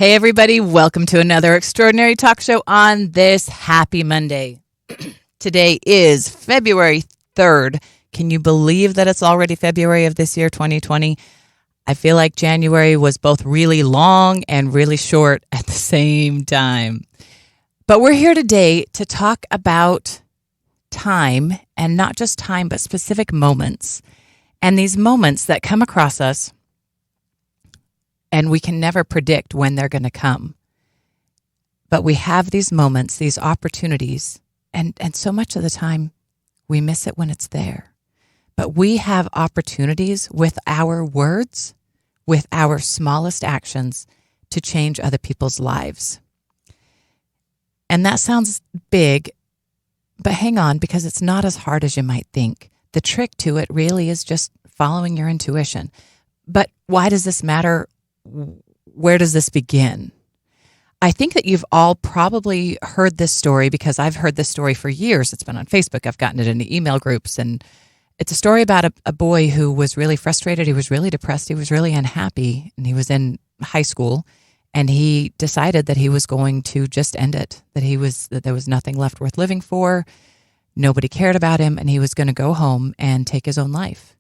Hey, everybody. Welcome to another extraordinary talk show on this happy Monday. Today is February 3rd. Can you believe that it's already February of this year, 2020? I feel like January was both really long and really short at the same time. But we're here today to talk about time, and not just time, but specific moments. And these moments that come across us, and we can never predict when they're going to come. But we have these moments, these opportunities, and so much of the time we miss it when it's there. But we have opportunities with our words, with our smallest actions, to change other people's lives. And that sounds big, but hang on, because it's not as hard as you might think. The trick to it really is just following your intuition. But why does this matter? Where does this begin? I think that you've all probably heard this story, because I've heard this story for years. It's been on Facebook. I've gotten it into email groups, and it's a story about a boy who was really frustrated. He was really depressed. He was really unhappy, and he was in high school, and he decided that he was going to just end it, that there was nothing left worth living for. Nobody cared about him, and he was going to go home and take his own life.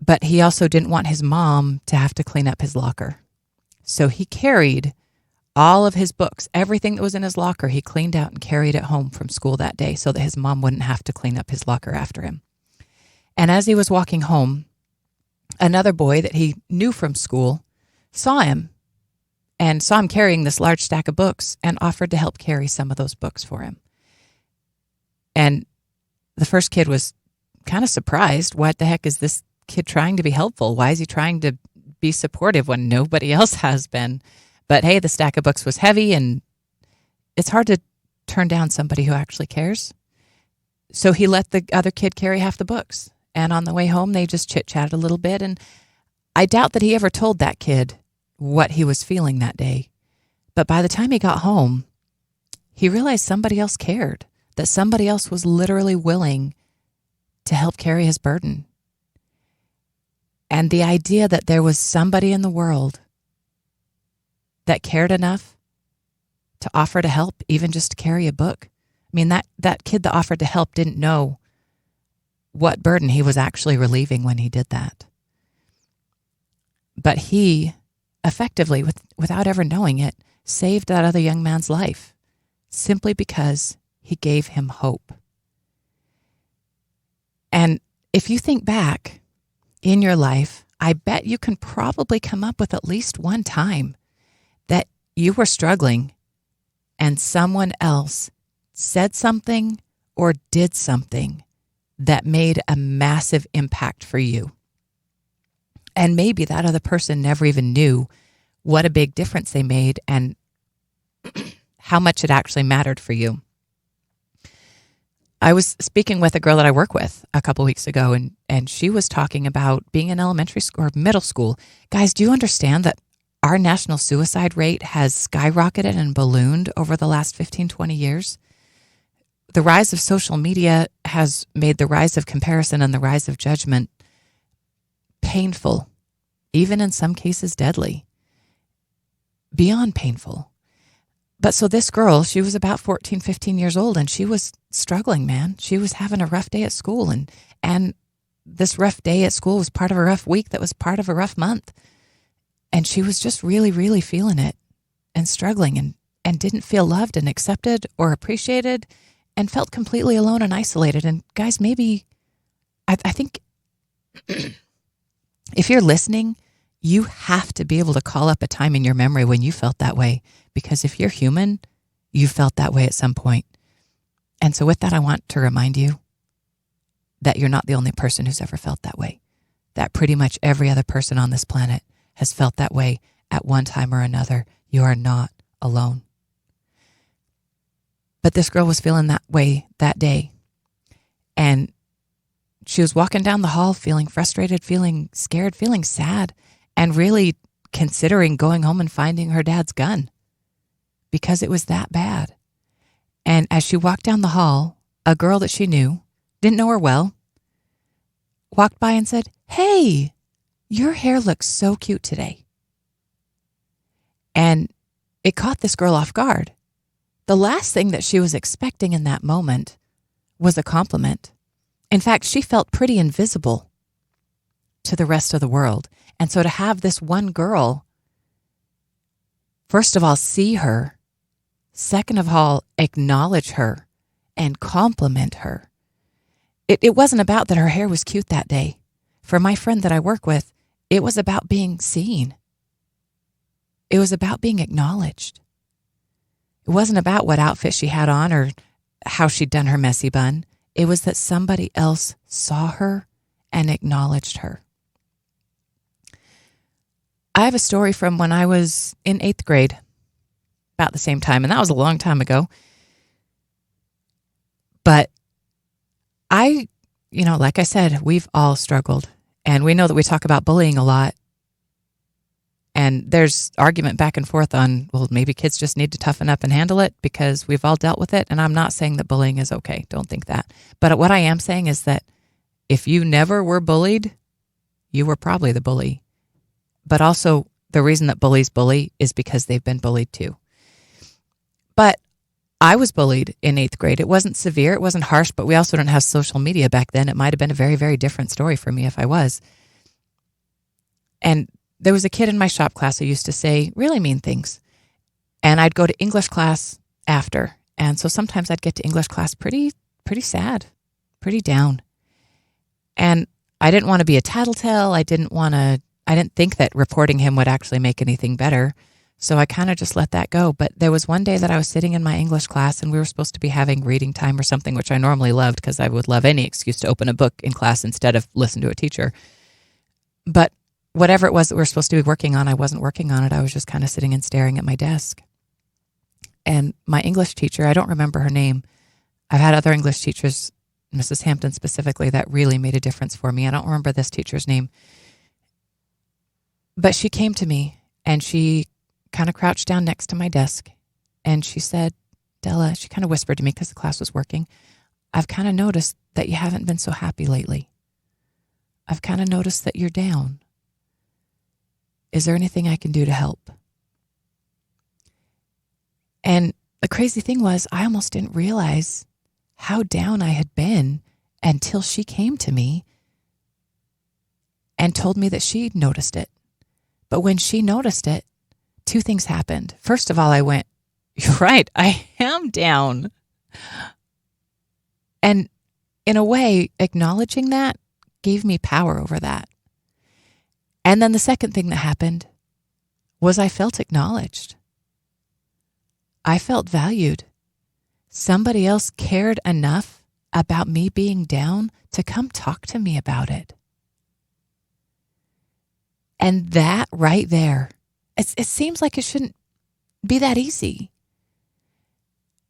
But he also didn't want his mom to have to clean up his locker. So he carried all of his books, everything that was in his locker, he cleaned out and carried it home from school that day so that his mom wouldn't have to clean up his locker after him. And as he was walking home, another boy that he knew from school saw him carrying this large stack of books and offered to help carry some of those books for him. And the first kid was kind of surprised. What the heck is this kid trying to be helpful? Why is he trying to be supportive when nobody else has been? But hey, the stack of books was heavy, and it's hard to turn down somebody who actually cares. So he let the other kid carry half the books. And on the way home, they just chit-chatted a little bit. And I doubt that he ever told that kid what he was feeling that day. But by the time he got home, he realized somebody else cared, that somebody else was literally willing to help carry his burden. And the idea that there was somebody in the world that cared enough to offer to help, even just to carry a book. I mean, that kid that offered to help didn't know what burden he was actually relieving when he did that. But he effectively, without ever knowing it, saved that other young man's life simply because he gave him hope. And if you think back in your life, I bet you can probably come up with at least one time that you were struggling and someone else said something or did something that made a massive impact for you. And maybe that other person never even knew what a big difference they made and how much it actually mattered for you. I was speaking with a girl that I work with a couple weeks ago, and she was talking about being in elementary school or middle school. Guys, do you understand that our national suicide rate has skyrocketed and ballooned over the last 15, 20 years? The rise of social media has made the rise of comparison and the rise of judgment painful, even in some cases deadly, beyond painful. But so this girl, she was about 14, 15 years old, and she was struggling, man. She was having a rough day at school, and this rough day at school was part of a rough week that was part of a rough month. And she was just really, really feeling it and struggling and didn't feel loved and accepted or appreciated and felt completely alone and isolated. And guys, maybe, I think if you're listening, you have to be able to call up a time in your memory when you felt that way. Because if you're human, you felt that way at some point. And so with that, I want to remind you that you're not the only person who's ever felt that way. That pretty much every other person on this planet has felt that way at one time or another. You are not alone. But this girl was feeling that way that day. And she was walking down the hall feeling frustrated, feeling scared, feeling sad, and really considering going home and finding her dad's gun because it was that bad. And as she walked down the hall, a girl that she knew, didn't know her well, walked by and said, "Hey, your hair looks so cute today." And it caught this girl off guard. The last thing that she was expecting in that moment was a compliment. In fact, she felt pretty invisible to the rest of the world. And so to have this one girl, first of all, see her, second of all, acknowledge her and compliment her. It wasn't about that her hair was cute that day. For my friend that I work with, it was about being seen. It was about being acknowledged. It wasn't about what outfit she had on or how she'd done her messy bun. It was that somebody else saw her and acknowledged her. I have a story from when I was in 8th grade, about the same time, and that was a long time ago. But like I said, we've all struggled. And we know that we talk about bullying a lot. And there's argument back and forth on, well, maybe kids just need to toughen up and handle it because we've all dealt with it. And I'm not saying that bullying is okay. Don't think that. But what I am saying is that if you never were bullied, you were probably the bully. But also the reason that bullies bully is because they've been bullied too. But I was bullied in 8th grade. It wasn't severe. It wasn't harsh, but we also didn't have social media back then. It might have been a very, very different story for me if I was. And there was a kid in my shop class who used to say really mean things. And I'd go to English class after. And so sometimes I'd get to English class pretty sad, pretty down. And I didn't want to be a tattletale. I didn't think that reporting him would actually make anything better. So I kind of just let that go. But there was one day that I was sitting in my English class and we were supposed to be having reading time or something, which I normally loved because I would love any excuse to open a book in class instead of listen to a teacher. But whatever it was that we were supposed to be working on, I wasn't working on it. I was just kind of sitting and staring at my desk. And my English teacher, I don't remember her name. I've had other English teachers, Mrs. Hampton specifically, that really made a difference for me. I don't remember this teacher's name. But she came to me and she kind of crouched down next to my desk. And she said, Della, she kind of whispered to me because the class was working, I've kind of noticed that you haven't been so happy lately. I've kind of noticed that you're down. Is there anything I can do to help? And the crazy thing was, I almost didn't realize how down I had been until she came to me and told me that she'd noticed it. But when she noticed it, 2 things happened. First of all, I went, you're right, I am down. And in a way, acknowledging that gave me power over that. And then the second thing that happened was I felt acknowledged. I felt valued. Somebody else cared enough about me being down to come talk to me about it. And that right there, it seems like it shouldn't be that easy.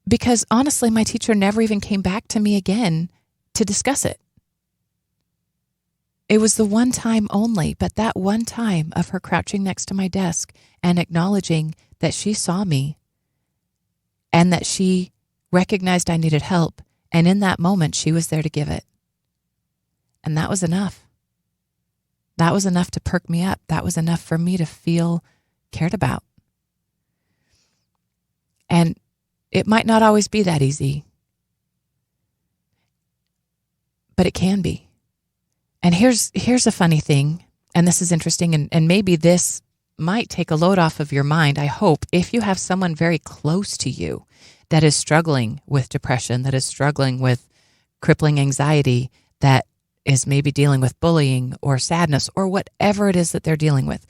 Because honestly, my teacher never even came back to me again to discuss it. It was the one time only, but that one time of her crouching next to my desk and acknowledging that she saw me and that she recognized I needed help. And in that moment, she was there to give it. And that was enough. That was enough to perk me up. That was enough for me to feel cared about. And it might not always be that easy, but it can be. And here's a funny thing, and this is interesting, and maybe this might take a load off of your mind, I hope, if you have someone very close to you that is struggling with depression, that is struggling with crippling anxiety, that is maybe dealing with bullying or sadness or whatever it is that they're dealing with.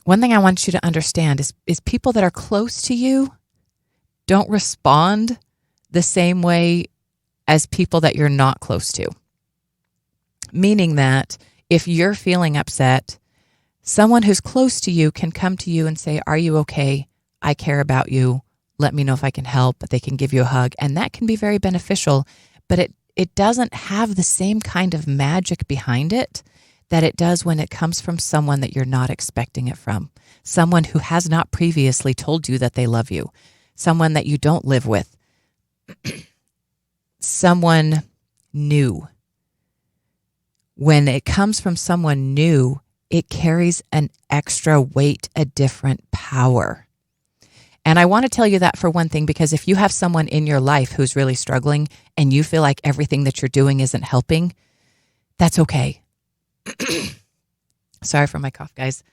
One thing I want you to understand is people that are close to you don't respond the same way as people that you're not close to. Meaning that if you're feeling upset, someone who's close to you can come to you and say, are you okay? I care about you. Let me know if I can help. They can give you a hug. And that can be very beneficial, but it doesn't have the same kind of magic behind it that it does when it comes from someone that you're not expecting it from. Someone who has not previously told you that they love you. Someone that you don't live with. Someone new. When it comes from someone new, it carries an extra weight, a different power. And I want to tell you that for one thing, because if you have someone in your life who's really struggling and you feel like everything that you're doing isn't helping, that's okay. Sorry for my cough, guys.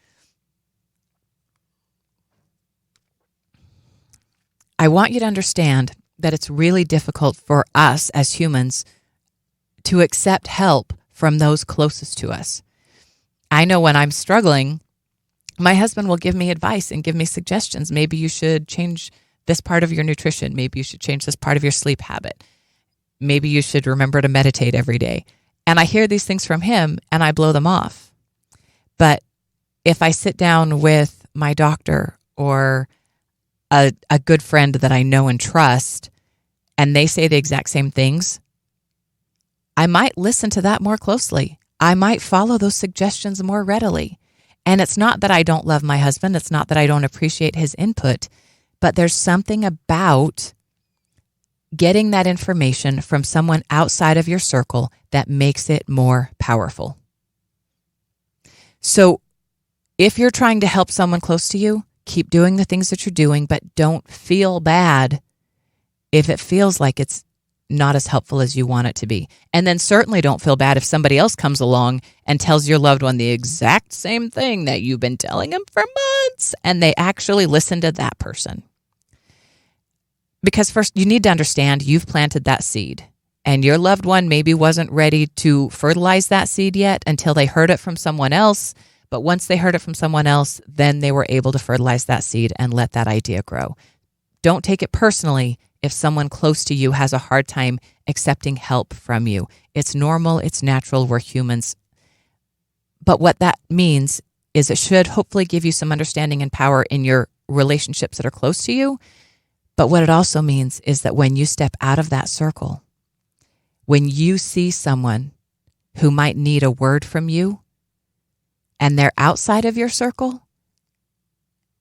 I want you to understand that it's really difficult for us as humans to accept help from those closest to us. I know when I'm struggling, my husband will give me advice and give me suggestions. Maybe you should change this part of your nutrition. Maybe you should change this part of your sleep habit. Maybe you should remember to meditate every day. And I hear these things from him and I blow them off. But if I sit down with my doctor or a good friend that I know and trust, and they say the exact same things, I might listen to that more closely. I might follow those suggestions more readily. And it's not that I don't love my husband. It's not that I don't appreciate his input, but there's something about getting that information from someone outside of your circle that makes it more powerful. So if you're trying to help someone close to you, keep doing the things that you're doing, but don't feel bad if it feels like it's not as helpful as you want it to be. And then certainly don't feel bad if somebody else comes along and tells your loved one the exact same thing that you've been telling them for months, and they actually listen to that person. Because first, you need to understand you've planted that seed, and your loved one maybe wasn't ready to fertilize that seed yet until they heard it from someone else. But once they heard it from someone else, then they were able to fertilize that seed and let that idea grow. Don't take it personally if someone close to you has a hard time accepting help from you. It's normal, it's natural, we're humans. But what that means is it should hopefully give you some understanding and power in your relationships that are close to you. But what it also means is that when you step out of that circle, when you see someone who might need a word from you and they're outside of your circle,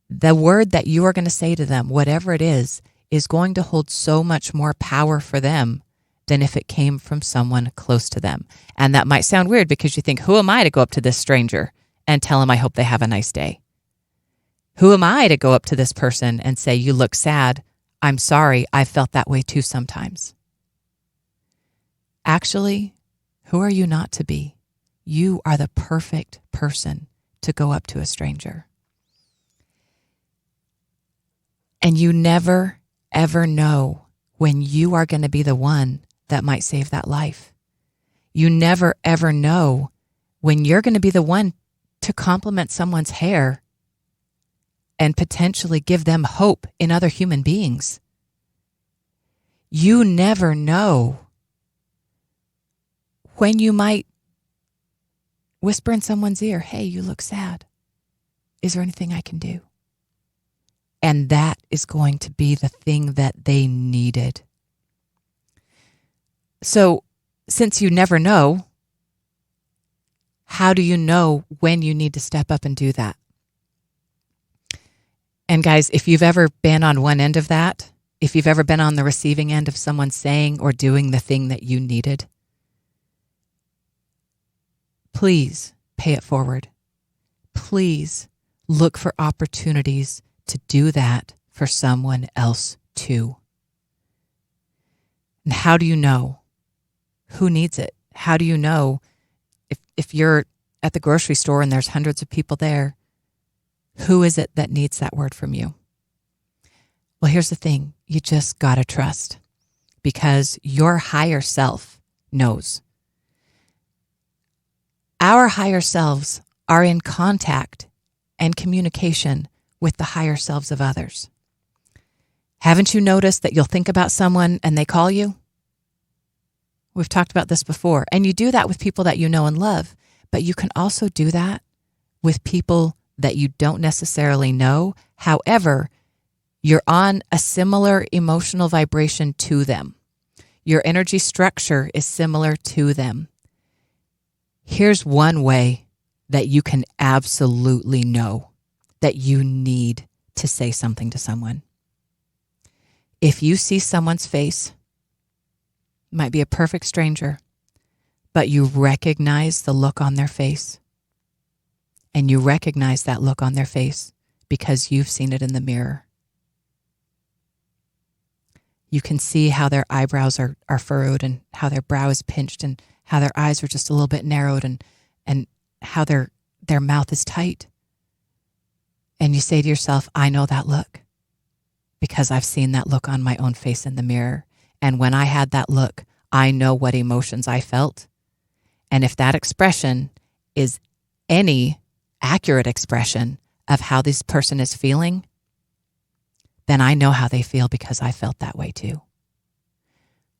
the word that you are going to say to them, whatever it is going to hold so much more power for them than if it came from someone close to them. And that might sound weird because you think, who am I to go up to this stranger and tell them I hope they have a nice day? Who am I to go up to this person and say, you look sad? I'm sorry, I felt that way too sometimes. Actually, who are you not to be? You are the perfect person to go up to a stranger. And you never, ever know when you are going to be the one that might save that life. You never, ever know when you're going to be the one to compliment someone's hair and potentially give them hope in other human beings. You never know when you might whisper in someone's ear, hey, you look sad. Is there anything I can do? And that is going to be the thing that they needed. So, since you never know, how do you know when you need to step up and do that? And guys, if you've ever been on one end of that, if you've ever been on the receiving end of someone saying or doing the thing that you needed, please pay it forward. Please look for opportunities to do that for someone else too. And how do you know who needs it? How do you know if you're at the grocery store and there's hundreds of people there, who is it that needs that word from you? Well, here's the thing. You just got to trust because your higher self knows. Our higher selves are in contact and communication with the higher selves of others. Haven't you noticed that you'll think about someone and they call you? We've talked about this before. And you do that with people that you know and love, but you can also do that with people that you don't necessarily know. However, you're on a similar emotional vibration to them. Your energy structure is similar to them. Here's one way that you can absolutely know that you need to say something to someone. If you see someone's face, it might be a perfect stranger, but you recognize the look on their face, and you recognize that look on their face because you've seen it in the mirror. You can see how their eyebrows are furrowed and how their brow is pinched and how their eyes are just a little bit narrowed and how their mouth is tight. And you say to yourself, I know that look because I've seen that look on my own face in the mirror. And when I had that look, I know what emotions I felt. And if that expression is any accurate expression of how this person is feeling, then I know how they feel because I felt that way too.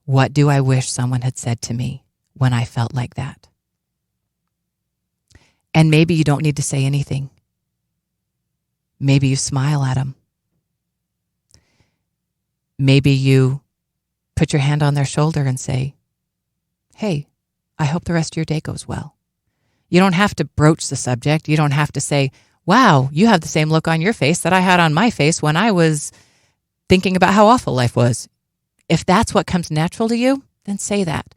What do I wish someone had said to me when I felt like that? And maybe you don't need to say anything. Maybe you smile at them. Maybe you put your hand on their shoulder and say, hey, I hope the rest of your day goes well. You don't have to broach the subject. You don't have to say, wow, you have the same look on your face that I had on my face when I was thinking about how awful life was. If that's what comes natural to you, then say that.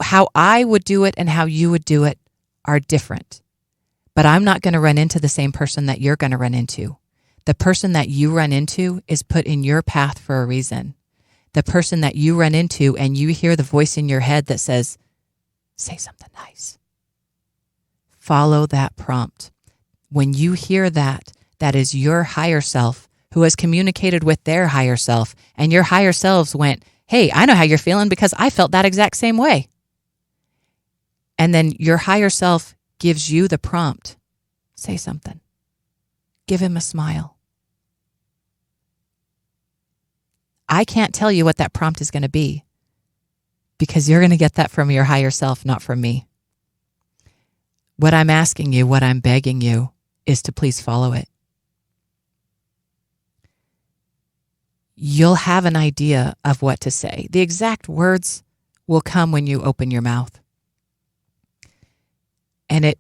How I would do it and how you would do it are different. But I'm not going to run into the same person that you're going to run into. The person that you run into is put in your path for a reason. The person that you run into and you hear the voice in your head that says, say something nice. Follow that prompt. When you hear that, that is your higher self who has communicated with their higher self, and your higher selves went, hey, I know how you're feeling because I felt that exact same way. And then your higher self gives you the prompt. Say something. Give him a smile. I can't tell you what that prompt is going to be because you're going to get that from your higher self, not from me. What I'm asking you, what I'm begging you, is to please follow it. You'll have an idea of what to say. The exact words will come when you open your mouth. And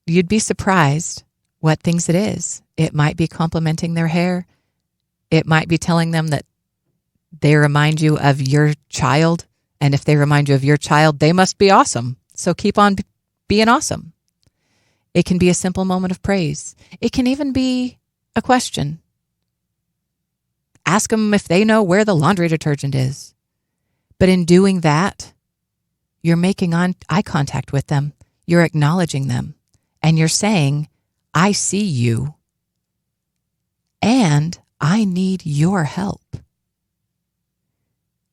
you'd be surprised what things it is. It might be complimenting their hair. It might be telling them that they remind you of your child. And if they remind you of your child, they must be awesome. So keep on being awesome. It can be a simple moment of praise. It can even be a question. Ask them if they know where the laundry detergent is. But in doing that, you're making eye contact with them. You're acknowledging them. And you're saying, I see you. And I need your help.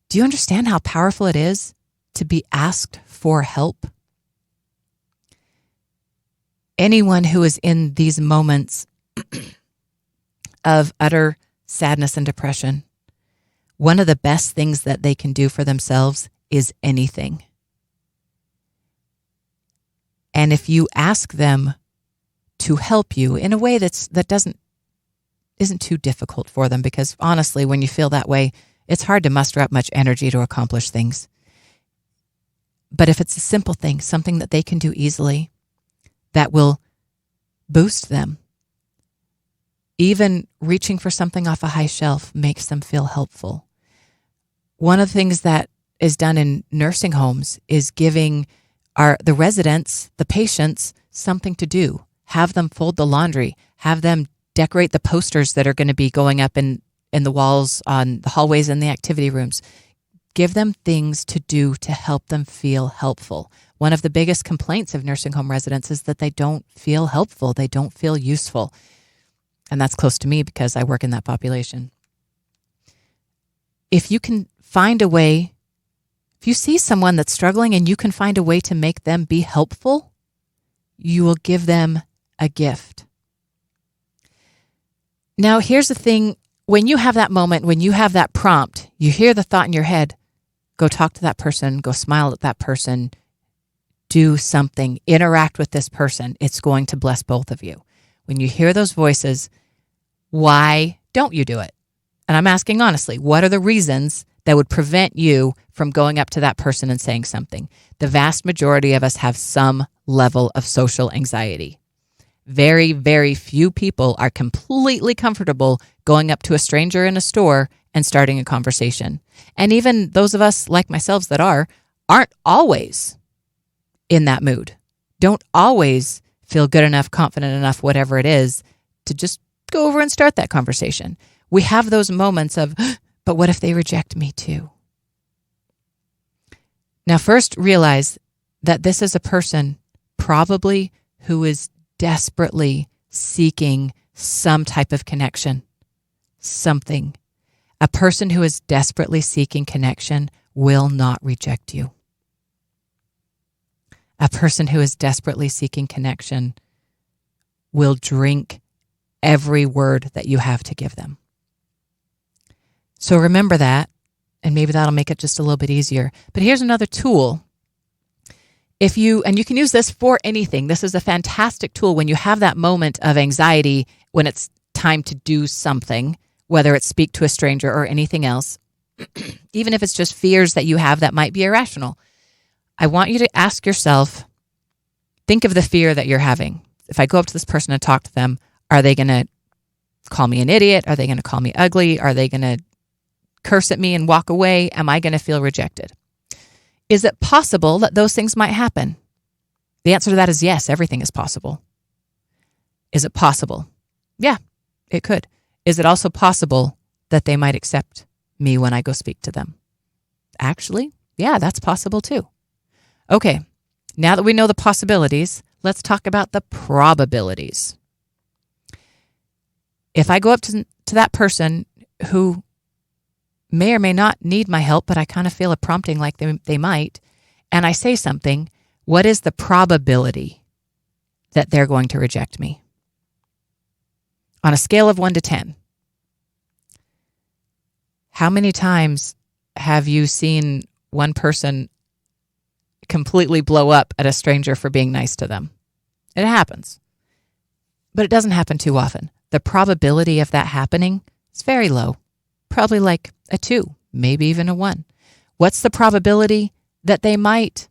Do you understand how powerful it is to be asked for help? Anyone who is in these moments of utter sadness and depression, one of the best things that they can do for themselves is anything. And if you ask them to help you in a way isn't too difficult for them, because honestly, when you feel that way, it's hard to muster up much energy to accomplish things. But if it's a simple thing, something that they can do easily, that will boost them. Even reaching for something off a high shelf makes them feel helpful. One of the things that is done in nursing homes is giving the residents, the patients, something to do. Have them fold the laundry. Have them decorate the posters that are going to be going up in the walls, on the hallways and the activity rooms. Give them things to do to help them feel helpful. One of the biggest complaints of nursing home residents is that they don't feel helpful. They don't feel useful. And that's close to me because I work in that population. If you can find a way, if you see someone that's struggling and you can find a way to make them be helpful, you will give them a gift. Now, here's the thing. When you have that moment, when you have that prompt, you hear the thought in your head, go talk to that person, go smile at that person, do something, interact with this person. It's going to bless both of you. When you hear those voices, why don't you do it? And I'm asking honestly, what are the reasons that would prevent you from going up to that person and saying something? The vast majority of us have some level of social anxiety. Very, very few people are completely comfortable going up to a stranger in a store and starting a conversation. And even those of us like myself that aren't always in that mood, don't always feel good enough, confident enough, whatever it is, to just go over and start that conversation. We have those moments of, but what if they reject me too? Now, first realize that this is a person probably who is desperately seeking some type of connection, something. A person who is desperately seeking connection will not reject you. A person who is desperately seeking connection will drink every word that you have to give them. So remember that, and maybe that'll make it just a little bit easier. But here's another tool. And you can use this for anything. This is a fantastic tool when you have that moment of anxiety when it's time to do something, whether it's speak to a stranger or anything else, even if it's just fears that you have that might be irrational. I want you to ask yourself, think of the fear that you're having. If I go up to this person and talk to them, are they going to call me an idiot? Are they going to call me ugly? Are they going to curse at me and walk away? Am I going to feel rejected? Is it possible that those things might happen? The answer to that is yes, everything is possible. Is it possible? Yeah, it could. Is it also possible that they might accept me when I go speak to them? Actually, yeah, that's possible too. Okay, now that we know the possibilities, let's talk about the probabilities. If I go up to that person who may or may not need my help, but I kind of feel a prompting like they might, and I say something, what is the probability that they're going to reject me? On a scale of 1 to 10, how many times have you seen one person completely blow up at a stranger for being nice to them? It happens, but it doesn't happen too often. The probability of that happening is very low, probably like a 2, maybe even a 1. What's the probability that they might,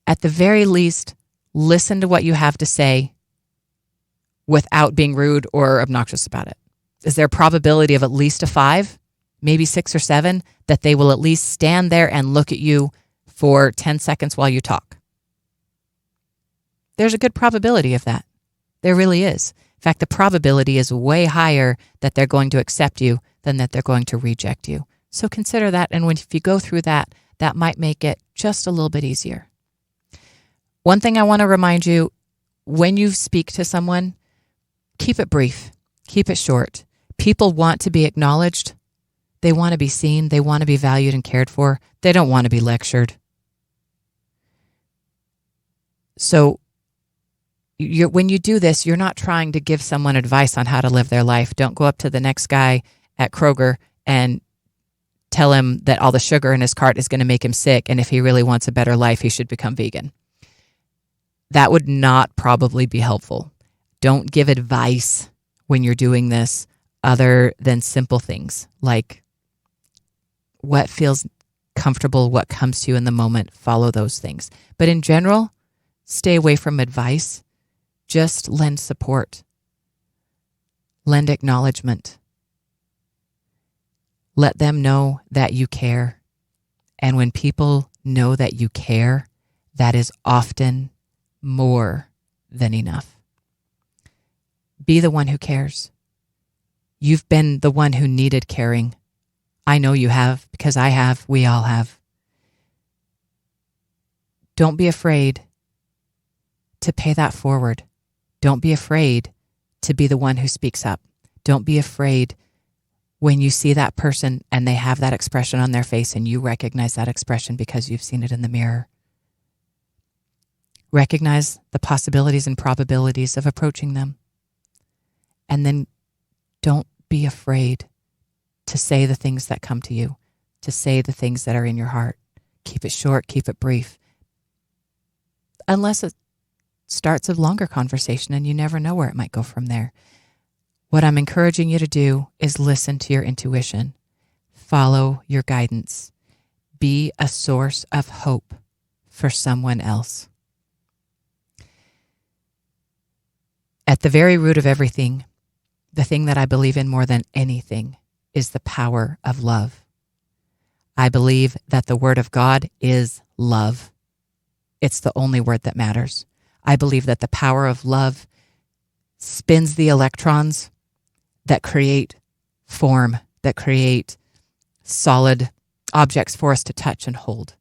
at the very least, listen to what you have to say without being rude or obnoxious about it? Is there a probability of at least a 5, maybe 6 or 7, that they will at least stand there and look at you for 10 seconds while you talk? There's a good probability of that. There really is. In fact, the probability is way higher that they're going to accept you than that they're going to reject you. So consider that, and if you go through that, that might make it just a little bit easier. One thing I want to remind you, when you speak to someone, keep it brief, keep it short. People want to be acknowledged. They want to be seen. They want to be valued and cared for. They don't want to be lectured. So when you do this, you're not trying to give someone advice on how to live their life. Don't go up to the next guy at Kroger and tell him that all the sugar in his cart is going to make him sick, and if he really wants a better life, he should become vegan. That would not probably be helpful. Don't give advice when you're doing this other than simple things like what feels comfortable, what comes to you in the moment, follow those things. But in general, stay away from advice. Just lend support. Lend acknowledgement. Let them know that you care. And when people know that you care, that is often more than enough. Be the one who cares. You've been the one who needed caring. I know you have, because I have, we all have. Don't be afraid to pay that forward. Don't be afraid to be the one who speaks up. Don't be afraid when you see that person and they have that expression on their face and you recognize that expression because you've seen it in the mirror. Recognize the possibilities and probabilities of approaching them. And then don't be afraid to say the things that come to you, to say the things that are in your heart. Keep it short, keep it brief. Unless it starts a longer conversation and you never know where it might go from there. What I'm encouraging you to do is listen to your intuition. Follow your guidance. Be a source of hope for someone else. At the very root of everything, the thing that I believe in more than anything is the power of love. I believe that the Word of God is love. It's the only word that matters. I believe that the power of love spins the electrons that create form, that create solid objects for us to touch and hold.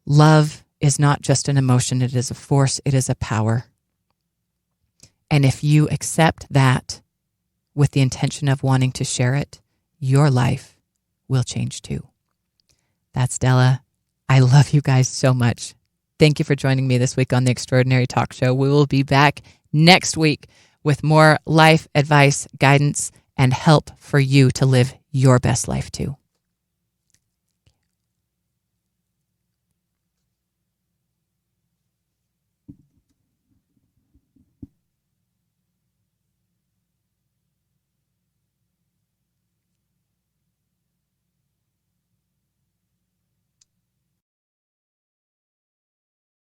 Love is not just an emotion, it is a force, it is a power. And if you accept that with the intention of wanting to share it, your life will change too. That's Della. I love you guys so much. Thank you for joining me this week on the Extraordinary Talk Show. We will be back next week with more life advice, guidance, and help for you to live your best life too.